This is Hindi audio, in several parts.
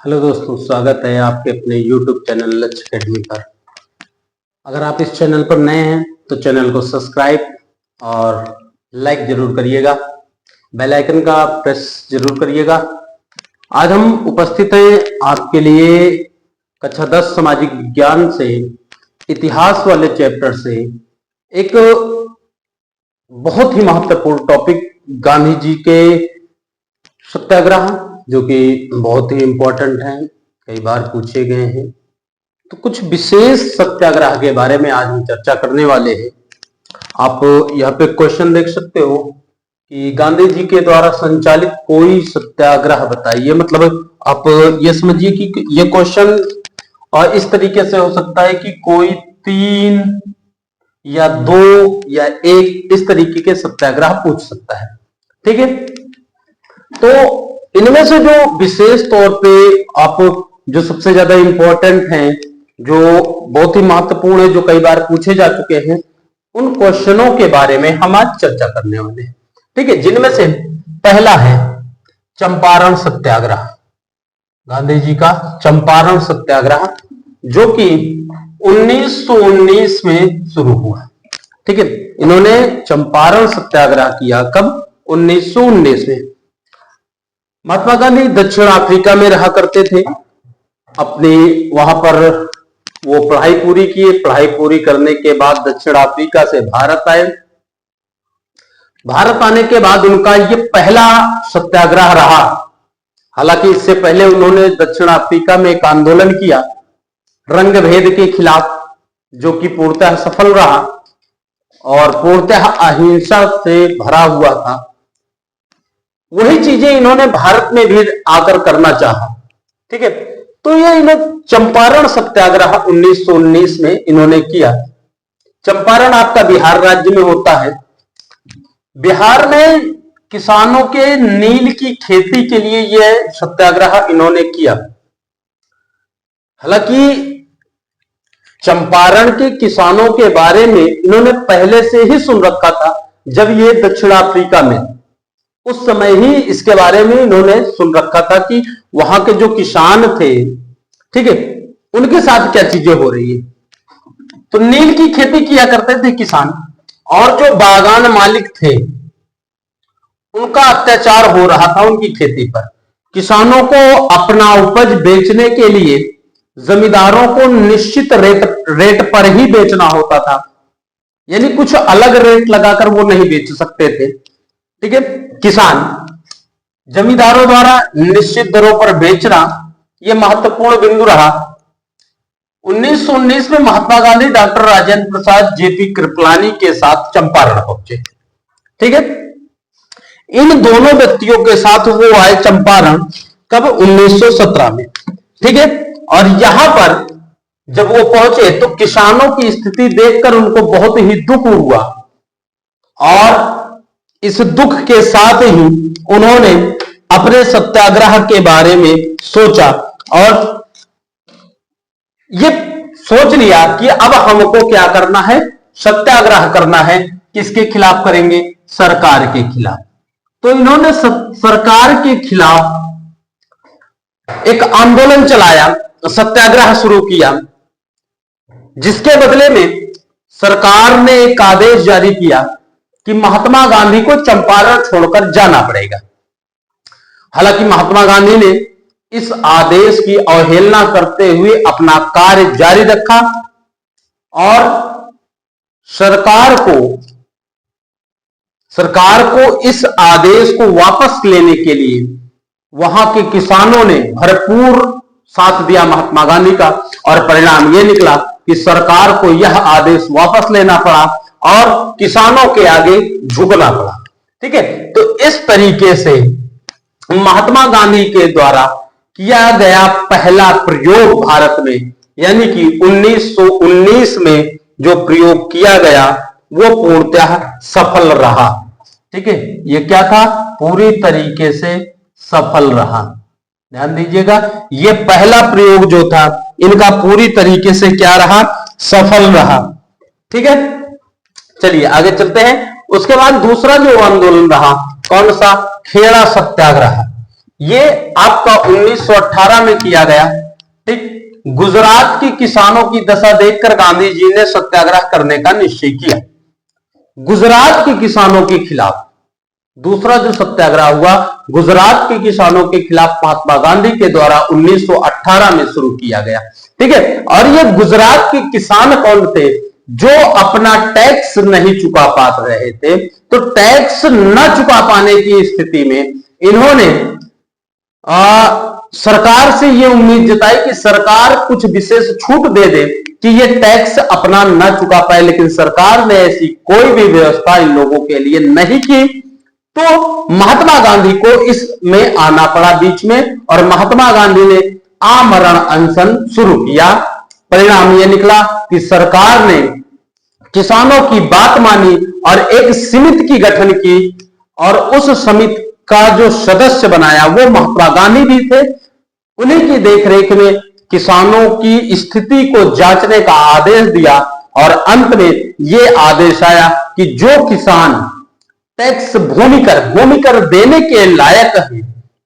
हेलो दोस्तों, स्वागत है आपके अपने YouTube चैनल लक्ष्य अकेडमी पर। अगर आप इस चैनल पर नए हैं तो चैनल को सब्सक्राइब और लाइक जरूर करिएगा, बेल आइकन का प्रेस जरूर करिएगा। आज हम उपस्थित हैं आपके लिए कक्षा 10 सामाजिक विज्ञान से इतिहास वाले चैप्टर से एक बहुत ही महत्वपूर्ण टॉपिक गांधी जी के सत्याग्रह, जो कि बहुत ही इंपॉर्टेंट हैं, कई बार पूछे गए हैं। तो कुछ विशेष सत्याग्रह के बारे में आज हम चर्चा करने वाले हैं। आप यहाँ पे क्वेश्चन देख सकते हो कि गांधी जी के द्वारा संचालित कोई सत्याग्रह बताइए। मतलब आप ये समझिए कि ये क्वेश्चन इस तरीके से हो सकता है कि कोई 3 या 2 या 1 इस तरीके के सत्याग्रह पूछ सकता है। ठीक है, तो इनमें से जो विशेष तौर पे आप जो सबसे ज्यादा इंपॉर्टेंट हैं, जो बहुत ही महत्वपूर्ण है, जो कई बार पूछे जा चुके हैं, उन क्वेश्चनों के बारे में हम आज चर्चा करने वाले हैं। ठीक है, जिनमें से पहला है चंपारण सत्याग्रह, गांधी जी का चंपारण सत्याग्रह, जो कि 1919 में शुरू हुआ। ठीक है, इन्होंने चंपारण सत्याग्रह किया कब? 1919 में। महात्मा गांधी दक्षिण अफ्रीका में रहा करते थे। अपनी वहां पर वो पढ़ाई पूरी किए। पढ़ाई पूरी करने के बाद दक्षिण अफ्रीका से भारत आए। भारत आने के बाद उनका ये पहला सत्याग्रह रहा। हालांकि इससे पहले उन्होंने दक्षिण अफ्रीका में एक आंदोलन किया रंग भेद के खिलाफ, जो कि पूर्णतः सफल रहा और पूर्णतः अहिंसा से भरा हुआ था। वही चीजें इन्होंने भारत में भी आकर करना चाहा। ठीक है, तो ये इन्होंने चंपारण सत्याग्रह 1919 में इन्होंने किया। चंपारण आपका बिहार राज्य में होता है। बिहार में किसानों के नील की खेती के लिए यह सत्याग्रह इन्होंने किया। हालांकि चंपारण के किसानों के बारे में इन्होंने पहले से ही सुन रखा था। जब ये दक्षिण अफ्रीका में, उस समय ही इसके बारे में इन्होंने सुन रखा था कि वहां के जो किसान थे, ठीक है, उनके साथ क्या चीजें हो रही है। तो नील की खेती किया करते थे किसान, और जो बागान मालिक थे उनका अत्याचार हो रहा था उनकी खेती पर। किसानों को अपना उपज बेचने के लिए जमींदारों को निश्चित रेट पर ही बेचना होता था, यानी कुछ अलग रेट लगाकर वो नहीं बेच सकते थे। ठीक है, किसान जमींदारों द्वारा निश्चित दरों पर बेचना यह महत्वपूर्ण बिंदु रहा। 1919 में महात्मा गांधी डॉक्टर राजेंद्र प्रसाद जेपी कृपलानी के साथ चंपारण पहुंचे। ठीक है, इन दोनों व्यक्तियों के साथ वो आए चंपारण कब? 1917 में। ठीक है, और यहां पर जब वो पहुंचे तो किसानों की स्थिति देखकर उनको बहुत ही दुख हुआ, और इस दुख के साथ ही उन्होंने अपने सत्याग्रह के बारे में सोचा और ये सोच लिया कि अब हमको क्या करना है? सत्याग्रह करना है। किसके खिलाफ करेंगे? सरकार के खिलाफ। तो इन्होंने सरकार के खिलाफ एक आंदोलन चलाया, सत्याग्रह शुरू किया, जिसके बदले में सरकार ने एक आदेश जारी किया कि महात्मा गांधी को चंपारण छोड़कर जाना पड़ेगा। हालांकि महात्मा गांधी ने इस आदेश की अवहेलना करते हुए अपना कार्य जारी रखा और सरकार को इस आदेश को वापस लेने के लिए वहां के किसानों ने भरपूर साथ दिया महात्मा गांधी का, और परिणाम यह निकला कि सरकार को यह आदेश वापस लेना पड़ा और किसानों के आगे झुकना पड़ा। ठीक है, तो इस तरीके से महात्मा गांधी के द्वारा किया गया पहला प्रयोग भारत में, यानी कि 1919 में जो प्रयोग किया गया वो पूर्णतः सफल रहा। ठीक है, ये क्या था? पूरी तरीके से सफल रहा। ध्यान दीजिएगा, ये पहला प्रयोग जो था इनका पूरी तरीके से क्या रहा? सफल रहा। ठीक है, चलिए आगे चलते हैं। उसके बाद दूसरा जो आंदोलन रहा, कौन सा? खेड़ा सत्याग्रह। ये आपका 1918 में किया गया। ठीक, गुजरात की किसानों की दशा देखकर गांधी जी ने सत्याग्रह करने का निश्चय किया। गुजरात के किसानों के खिलाफ दूसरा जो सत्याग्रह हुआ गुजरात के किसानों के खिलाफ महात्मा गांधी के द्वारा 1918 में शुरू किया गया। ठीक है, और ये गुजरात के किसान कौन थे? जो अपना टैक्स नहीं चुका पा रहे थे। तो टैक्स न चुका पाने की स्थिति में इन्होंने सरकार से ये उम्मीद जताई कि सरकार कुछ विशेष छूट दे दे कि ये टैक्स अपना न चुका पाए, लेकिन सरकार ने ऐसी कोई भी व्यवस्था इन लोगों के लिए नहीं की। तो महात्मा गांधी को इसमें आना पड़ा बीच में, और महात्मा गांधी ने आमरण अनशन शुरू किया। परिणाम यह निकला कि सरकार ने किसानों की बात मानी और एक समिति की गठन की, और उस समिति का जो सदस्य बनाया वो महात्मा गांधी भी थे। उन्हीं की देखरेख में किसानों की स्थिति को जांचने का आदेश दिया, और अंत में यह आदेश आया कि जो किसान टैक्स भूमि कर देने के लायक हैं,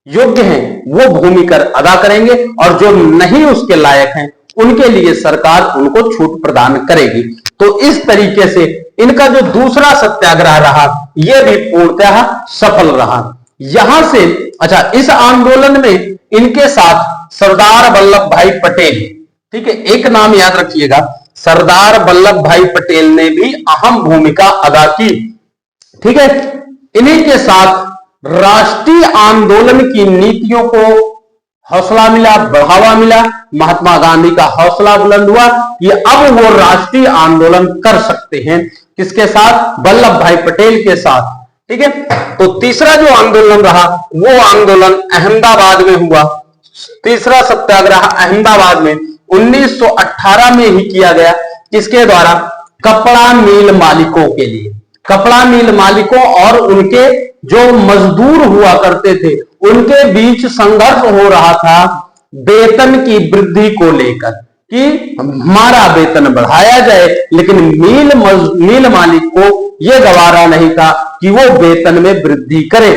योग्य हैं, वो भूमि कर अदा करेंगे, और जो नहीं उसके लायक हैं उनके लिए सरकार उनको छूट प्रदान करेगी। तो इस तरीके से इनका जो दूसरा सत्याग्रह रहा यह भी पूर्णतः सफल रहा। यहां से अच्छा, इस आंदोलन में इनके साथ सरदार वल्लभ भाई पटेल, ठीक है, एक नाम याद रखिएगा, सरदार वल्लभ भाई पटेल ने भी अहम भूमिका अदा की। ठीक है, इन्हीं के साथ राष्ट्रीय आंदोलन की नीतियों को हौसला मिला, बढ़ावा मिला। महात्मा गांधी का हौसला बुलंद हुआ कि अब वो राष्ट्रीय आंदोलन कर सकते हैं। किसके साथ? वल्लभ भाई पटेल के साथ। ठीक है, तो तीसरा जो आंदोलन रहा वो आंदोलन अहमदाबाद में हुआ। तीसरा सत्याग्रह अहमदाबाद में 1918 में ही किया गया। किसके द्वारा? कपड़ा मिल मालिकों के लिए। कपड़ा मिल मालिकों और उनके जो मजदूर हुआ करते थे उनके बीच संघर्ष हो रहा था वेतन की वृद्धि को लेकर, कि हमारा वेतन बढ़ाया जाए, लेकिन मिल मालिक को यह गवारा नहीं था कि वो वेतन में वृद्धि करे।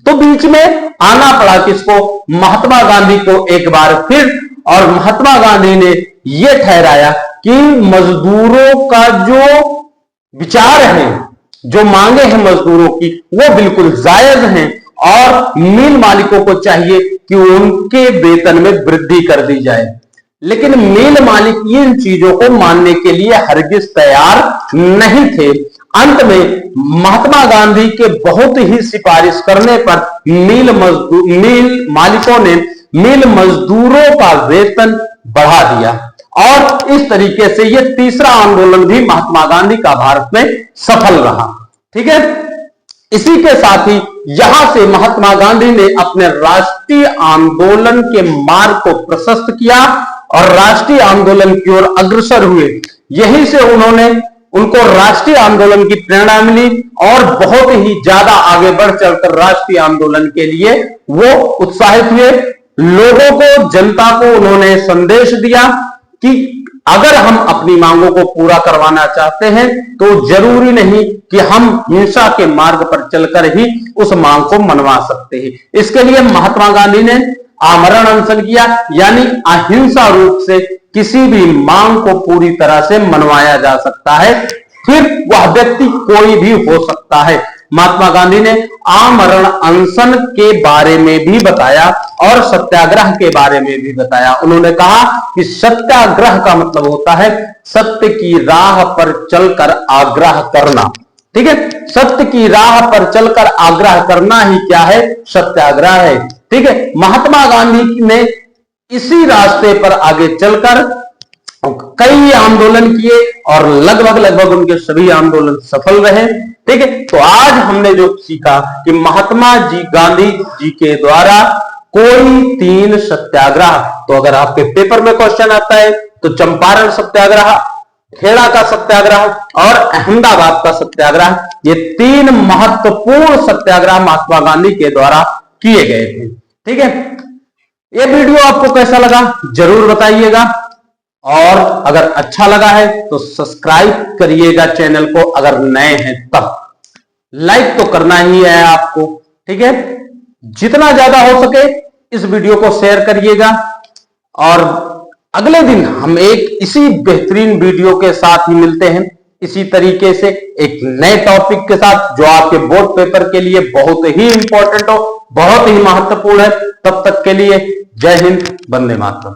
तो बीच में आना पड़ा किसको? महात्मा गांधी को एक बार फिर, और महात्मा गांधी ने यह ठहराया कि मजदूरों का जो विचार है, जो मांगे हैं मजदूरों की, वो बिल्कुल जायज हैं, और मिल मालिकों को चाहिए कि उनके वेतन में वृद्धि कर दी जाए। लेकिन मिल मालिक इन चीजों को मानने के लिए हरगिज तैयार नहीं थे। अंत में महात्मा गांधी के बहुत ही सिफारिश करने पर मिल मालिकों ने मिल मजदूरों का वेतन बढ़ा दिया, और इस तरीके से यह तीसरा आंदोलन भी महात्मा गांधी का भारत में सफल रहा। ठीक है, इसी के साथ ही यहां से महात्मा गांधी ने अपने राष्ट्रीय आंदोलन के मार्ग को प्रशस्त किया और राष्ट्रीय आंदोलन की ओर अग्रसर हुए। यहीं से उनको राष्ट्रीय आंदोलन की प्रेरणा मिली, और बहुत ही ज्यादा आगे बढ़ चलकर राष्ट्रीय आंदोलन के लिए वो उत्साहित हुए। लोगों को, जनता को उन्होंने संदेश दिया कि अगर हम अपनी मांगों को पूरा करवाना चाहते हैं तो जरूरी नहीं कि हम हिंसा के मार्ग पर चलकर ही उस मांग को मनवा सकते हैं। इसके लिए महात्मा गांधी ने आमरण अनशन किया, यानी अहिंसा रूप से किसी भी मांग को पूरी तरह से मनवाया जा सकता है, फिर वह व्यक्ति कोई भी हो सकता है। महात्मा गांधी ने आमरण अनशन के बारे में भी बताया और सत्याग्रह के बारे में भी बताया। उन्होंने कहा कि सत्याग्रह का मतलब होता है सत्य की राह पर चलकर आग्रह करना। ठीक है, सत्य की राह पर चलकर आग्रह करना ही क्या है? सत्याग्रह है। ठीक है, महात्मा गांधी ने इसी रास्ते पर आगे चलकर कई आंदोलन किए और लगभग उनके सभी आंदोलन सफल रहे। ठीक है, तो आज हमने जो सीखा कि महात्मा जी गांधी जी के द्वारा कोई 3 सत्याग्रह, तो अगर आपके पेपर में क्वेश्चन आता है तो चंपारण सत्याग्रह, खेड़ा का सत्याग्रह और अहमदाबाद का सत्याग्रह, ये 3 महत्वपूर्ण सत्याग्रह महात्मा गांधी के द्वारा किए गए थे। ठीक है, ये वीडियो आपको कैसा लगा जरूर बताइएगा, और अगर अच्छा लगा है तो सब्सक्राइब करिएगा चैनल को, अगर नए हैं तब लाइक तो करना ही है आपको। ठीक है, जितना ज्यादा हो सके इस वीडियो को शेयर करिएगा। और अगले दिन हम एक इसी बेहतरीन वीडियो के साथ ही मिलते हैं, इसी तरीके से एक नए टॉपिक के साथ जो आपके बोर्ड पेपर के लिए बहुत ही इंपॉर्टेंट हो, बहुत ही महत्वपूर्ण है। तब तक के लिए जय हिंद, वंदे मातरम।